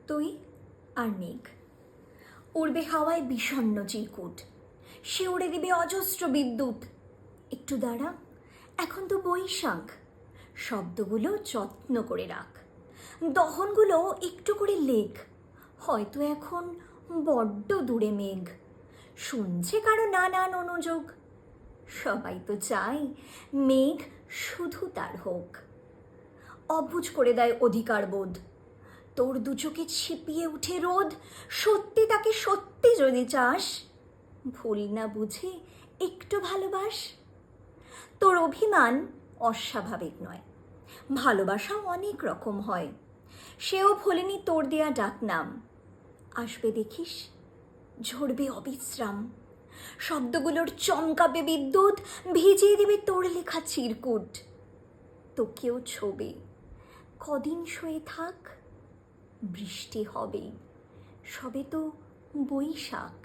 তুই আর মেঘ, উড়বে হাওয়ায় বিষণ্ণ চিরকুট, সে উড়ে দিবে অজস্র বিদ্যুৎ। একটু দাঁড়া, এখন তো বৈশাখ, শব্দগুলো যত্ন করে রাখ, দহনগুলো একটু করে লেখ। হয়তো এখন বড্ড দূরে মেঘ, শুনছে কারো নানান অনুযোগ। সবাই তো চায় মেঘ শুধু তার হোক, অবুঝ করে দেয় অধিকার বোধ। তোর দু চোখে ছিপিয়ে উঠে রোদ, সত্যি তাকে সত্যি যদি চাস, ভুল না বুঝে একটু ভালোবাস। তোর অভিমান অস্বাভাবিক নয়, ভালোবাসাও অনেক রকম হয়, সেও ভোলেনি তোর দেয়া ডাকনাম। আসবে দেখিস, ঝরবে অবিশ্রাম, শব্দগুলোর চমকাবে বিদ্যুৎ, ভিজিয়ে দেবে তোর লেখা চিরকুট। তোকেও ছোবে, কদিন শুয়ে থাক, বৃষ্টি হবে, সবে তো বৈশাখ।